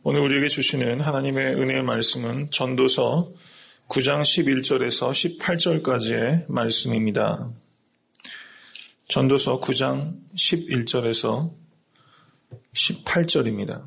오늘 우리에게 주시는 하나님의 은혜의 말씀은 전도서 9장 11절에서 18절까지의 말씀입니다. 전도서 9장 11절에서 18절입니다.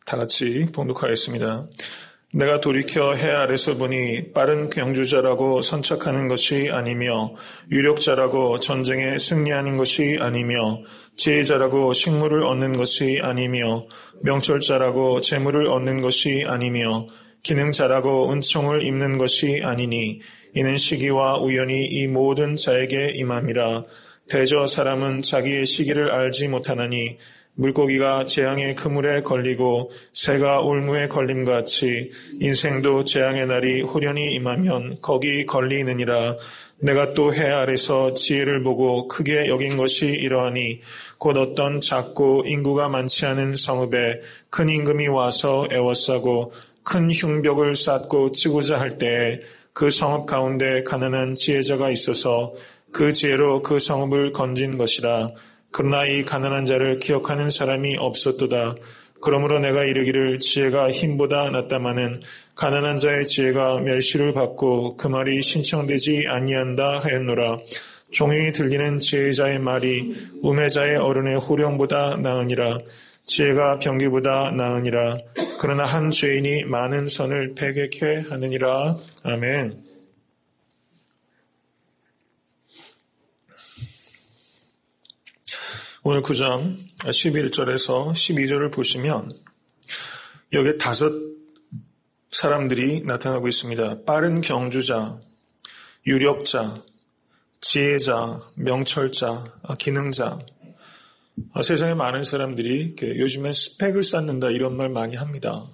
다 같이 봉독하겠습니다. 내가 돌이켜 해 아래서 보니 빠른 경주자라고 선착하는 것이 아니며 유력자라고 전쟁에 승리하는 것이 아니며 지혜자라고 식물을 얻는 것이 아니며 명철자라고 재물을 얻는 것이 아니며 기능자라고 은총을 입는 것이 아니니 이는 시기와 우연이 이 모든 자에게 임함이라. 대저 사람은 자기의 시기를 알지 못하나니 물고기가 재앙의 그물에 걸리고 새가 올무에 걸림같이 인생도 재앙의 날이 후련히 임하면 거기 걸리느니라. 내가 또 해 아래서 지혜를 보고 크게 여긴 것이 이러하니 곧 어떤 작고 인구가 많지 않은 성읍에 큰 임금이 와서 애워싸고 큰 흉벽을 쌓고 치고자 할 때에 그 성읍 가운데 가난한 지혜자가 있어서 그 지혜로 그 성읍을 건진 것이라. 그러나 이 가난한 자를 기억하는 사람이 없었도다. 그러므로 내가 이르기를 지혜가 힘보다 낫다마는 가난한 자의 지혜가 멸시를 받고 그 말이 신청되지 아니한다 하였노라. 종용이 들리는 지혜자의 말이 우매자의 어른의 호령보다 나으니라. 지혜가 병기보다 나으니라. 그러나 한 죄인이 많은 선을 배격해 하느니라. 아멘. 오늘 9장 11절에서 12절을 보시면 여기에 5 사람들이 나타나고 있습니다. 빠른 경주자, 유력자, 지혜자, 명철자, 기능자. 세상에 많은 사람들이 요즘엔 스펙을 쌓는다 이런 말 많이 합니다.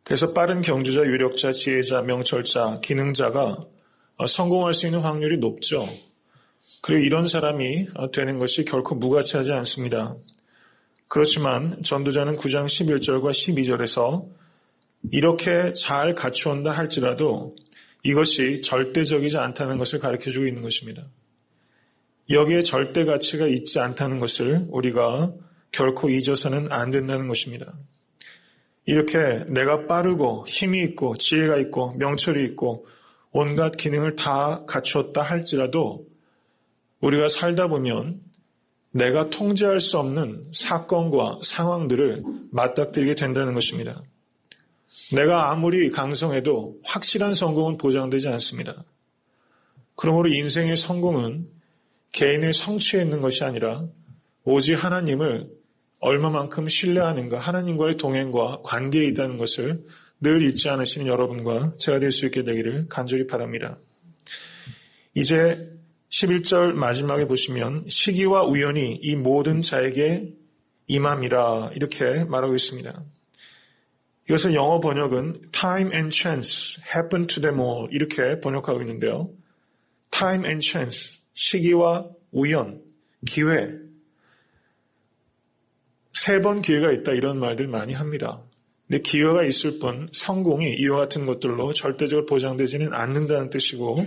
그래서 빠른 경주자, 유력자, 지혜자, 명철자, 기능자가 성공할 수 있는 확률이 높죠. 그리고 이런 사람이 되는 것이 결코 무가치하지 않습니다. 그렇지만 전도자는 9장 11절과 12절에서 이렇게 잘 갖추온다 할지라도 이것이 절대적이지 않다는 것을 가르쳐주고 있는 것입니다. 여기에 절대 가치가 있지 않다는 것을 우리가 결코 잊어서는 안 된다는 것입니다. 이렇게 내가 빠르고 힘이 있고 지혜가 있고 명철이 있고 온갖 기능을 다 갖추었다 할지라도 우리가 살다 보면 내가 통제할 수 없는 사건과 상황들을 맞닥뜨리게 된다는 것입니다. 내가 아무리 강성해도 확실한 성공은 보장되지 않습니다. 그러므로 인생의 성공은 개인의 성취에 있는 것이 아니라 오직 하나님을 얼마만큼 신뢰하는가, 하나님과의 동행과 관계에 있다는 것을 늘 잊지 않으시는 여러분과 제가 될 수 있게 되기를 간절히 바랍니다. 이제 11절 마지막에 보시면 시기와 우연이 이 모든 자에게 임함이라 이렇게 말하고 있습니다. 이것을 영어 번역은 time and chance happen to them all 이렇게 번역하고 있는데요. time and chance, 시기와 우연, 기회, 3번 기회가 있다 이런 말들 많이 합니다. 근데 기회가 있을 뿐 성공이 이와 같은 것들로 절대적으로 보장되지는 않는다는 뜻이고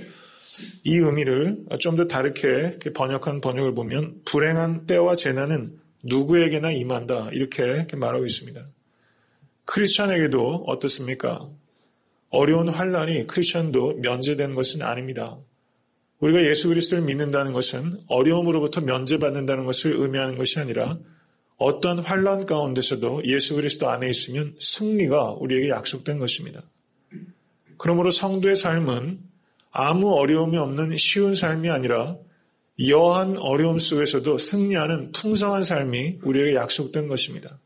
이 의미를 좀 더 다르게 번역한 번역을 보면 불행한 때와 재난은 누구에게나 임한다 이렇게 말하고 있습니다. 크리스천에게도 어떻습니까? 어려운 환난이 크리스천도 면제되는 것은 아닙니다. 우리가 예수 그리스도를 믿는다는 것은 어려움으로부터 면제받는다는 것을 의미하는 것이 아니라 어떤 환난 가운데서도 예수 그리스도 안에 있으면 승리가 우리에게 약속된 것입니다. 그러므로 성도의 삶은 아무 어려움이 없는 쉬운 삶이 아니라 여한 어려움 속에서도 승리하는 풍성한 삶이 우리에게 약속된 것입니다.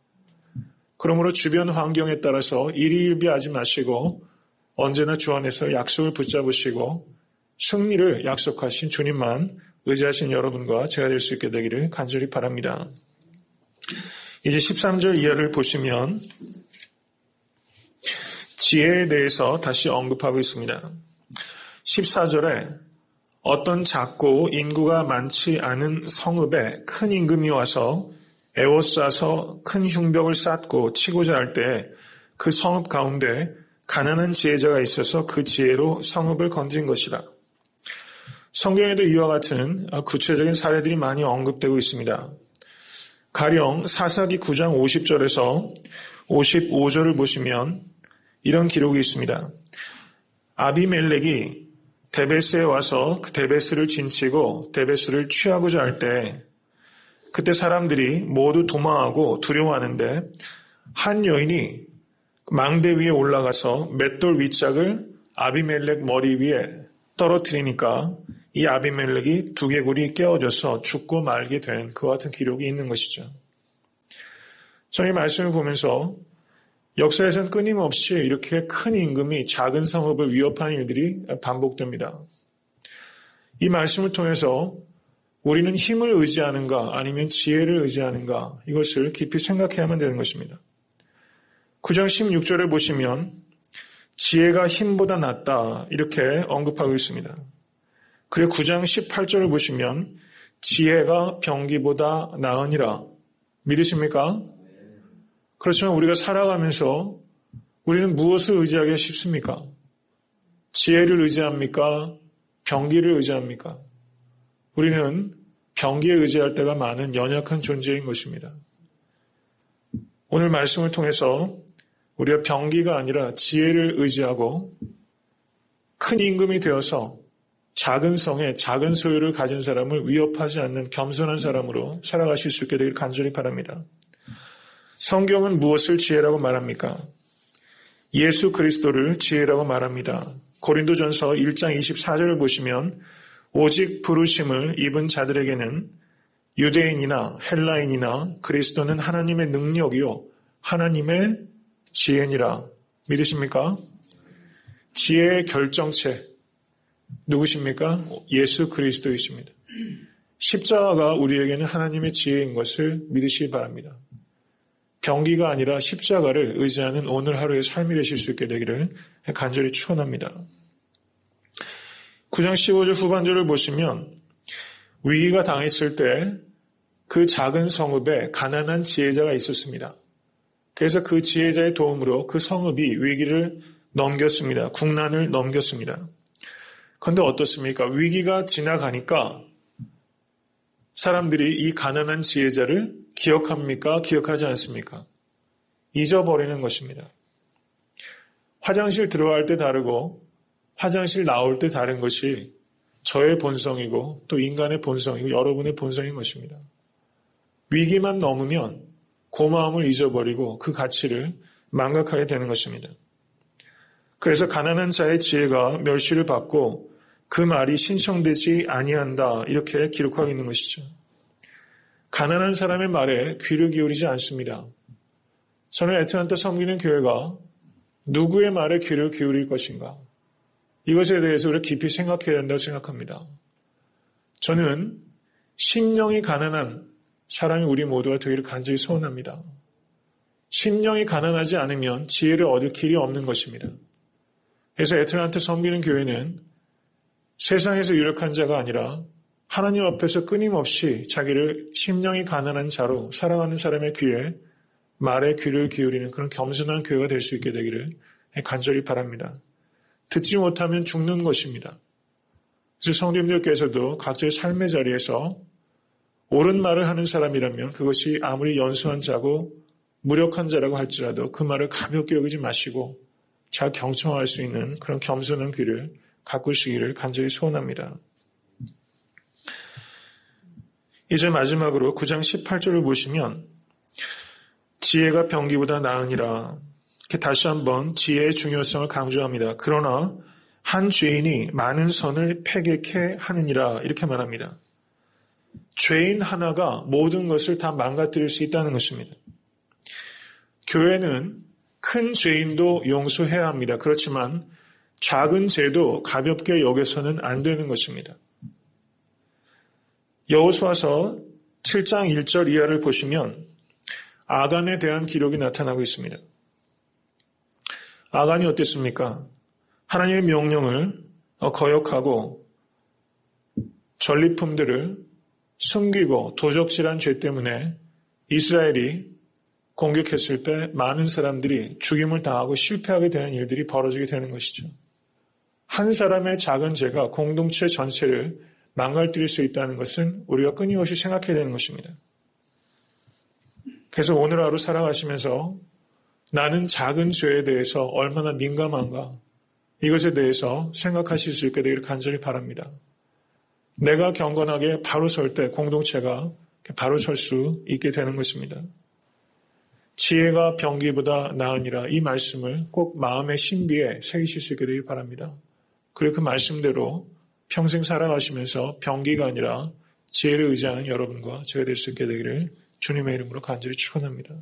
그러므로 주변 환경에 따라서 일희일비하지 마시고 언제나 주 안에서 약속을 붙잡으시고 승리를 약속하신 주님만 의지하신 여러분과 제가 될 수 있게 되기를 간절히 바랍니다. 이제 13절 이하를 보시면 지혜에 대해서 다시 언급하고 있습니다. 14절에 어떤 작고 인구가 많지 않은 성읍에 큰 임금이 와서 애워싸서 큰 흉벽을 쌓고 치고자 할 때 그 성읍 가운데 가난한 지혜자가 있어서 그 지혜로 성읍을 건진 것이라. 성경에도 이와 같은 구체적인 사례들이 많이 언급되고 있습니다. 가령 사사기 9장 50절에서 55절을 보시면 이런 기록이 있습니다. 아비멜렉이 데베스에 와서 그 데베스를 진치고 데베스를 취하고자 할 때 그때 사람들이 모두 도망하고 두려워하는데 한 여인이 망대 위에 올라가서 맷돌 윗짝을 아비멜렉 머리 위에 떨어뜨리니까 이 아비멜렉이 두개골이 깨어져서 죽고 말게 된 그와 같은 기록이 있는 것이죠. 저는 이 말씀을 보면서 역사에서는 끊임없이 이렇게 큰 임금이 작은 성읍을 위협하는 일들이 반복됩니다. 이 말씀을 통해서 우리는 힘을 의지하는가 아니면 지혜를 의지하는가 이것을 깊이 생각해야만 되는 것입니다. 9장 16절에 보시면 지혜가 힘보다 낫다 이렇게 언급하고 있습니다. 그리고 9장 18절을 보시면 지혜가 병기보다 나으니라. 믿으십니까? 그렇지만 우리가 살아가면서 우리는 무엇을 의지하기가 쉽습니까? 지혜를 의지합니까? 병기를 의지합니까? 우리는 병기에 의지할 때가 많은 연약한 존재인 것입니다. 오늘 말씀을 통해서 우리가 병기가 아니라 지혜를 의지하고 큰 임금이 되어서 작은 성에 작은 소유를 가진 사람을 위협하지 않는 겸손한 사람으로 살아가실 수 있게 되길 간절히 바랍니다. 성경은 무엇을 지혜라고 말합니까? 예수 그리스도를 지혜라고 말합니다. 고린도전서 1장 24절을 보시면 오직 부르심을 입은 자들에게는 유대인이나 헬라인이나 그리스도는 하나님의 능력이요 하나님의 지혜니라. 믿으십니까? 지혜의 결정체 누구십니까? 예수 그리스도이십니다. 십자가가 우리에게는 하나님의 지혜인 것을 믿으시기 바랍니다. 병기가 아니라 십자가를 의지하는 오늘 하루의 삶이 되실 수 있게 되기를 간절히 축원합니다. 9장 15절 후반절을 보시면 위기가 당했을 때 그 작은 성읍에 가난한 지혜자가 있었습니다. 그래서 그 지혜자의 도움으로 그 성읍이 위기를 넘겼습니다. 국난을 넘겼습니다. 그런데 어떻습니까? 위기가 지나가니까 사람들이 이 가난한 지혜자를 기억합니까? 기억하지 않습니까? 잊어버리는 것입니다. 화장실 들어갈 때 다르고 화장실 나올 때 다른 것이 저의 본성이고 또 인간의 본성이고 여러분의 본성인 것입니다. 위기만 넘으면 고마움을 잊어버리고 그 가치를 망각하게 되는 것입니다. 그래서 가난한 자의 지혜가 멸시를 받고 그 말이 신청되지 아니한다 이렇게 기록하고 있는 것이죠. 가난한 사람의 말에 귀를 기울이지 않습니다. 저는 애틀랜타 섬기는 교회가 누구의 말에 귀를 기울일 것인가 이것에 대해서 우리가 깊이 생각해야 된다고 생각합니다. 저는 심령이 가난한 사람이 우리 모두가 되기를 간절히 소원합니다. 심령이 가난하지 않으면 지혜를 얻을 길이 없는 것입니다. 그래서 애틀랜타 섬기는 교회는 세상에서 유력한 자가 아니라 하나님 앞에서 끊임없이 자기를 심령이 가난한 자로 살아가는 사람의 귀에 말에 귀를 기울이는 그런 겸손한 교회가 될 수 있게 되기를 간절히 바랍니다. 듣지 못하면 죽는 것입니다. 그래서 성도님들께서도 각자의 삶의 자리에서 옳은 말을 하는 사람이라면 그것이 아무리 연소한 자고 무력한 자라고 할지라도 그 말을 가볍게 여기지 마시고 잘 경청할 수 있는 그런 겸손한 귀를 가꾸시기를 간절히 소원합니다. 이제 마지막으로 9장 18절을 보시면 지혜가 병기보다 나으니라 이렇게 다시 한번 지혜의 중요성을 강조합니다. 그러나 한 죄인이 많은 선을 패객해 하느니라 이렇게 말합니다. 죄인 하나가 모든 것을 다 망가뜨릴 수 있다는 것입니다. 교회는 큰 죄인도 용서해야 합니다. 그렇지만 작은 죄도 가볍게 여겨서는 안 되는 것입니다. 여호수아서 7장 1절 이하를 보시면 아간에 대한 기록이 나타나고 있습니다. 아간이 어땠습니까? 하나님의 명령을 거역하고 전리품들을 숨기고 도적질한 죄 때문에 이스라엘이 공격했을 때 많은 사람들이 죽임을 당하고 실패하게 되는 일들이 벌어지게 되는 것이죠. 한 사람의 작은 죄가 공동체 전체를 망가뜨릴 수 있다는 것은 우리가 끊임없이 생각해야 되는 것입니다. 그래서 오늘 하루 살아가시면서 나는 작은 죄에 대해서 얼마나 민감한가, 이것에 대해서 생각하실 수 있게 되기를 간절히 바랍니다. 내가 경건하게 바로 설 때 공동체가 바로 설 수 있게 되는 것입니다. 지혜가 병기보다 나으니라, 이 말씀을 꼭 마음의 신비에 새기실 수 있게 되길 바랍니다. 그리고 그 말씀대로 평생 살아가시면서 병기가 아니라 지혜를 의지하는 여러분과 제가 될 수 있게 되기를 주님의 이름으로 간절히 축원합니다.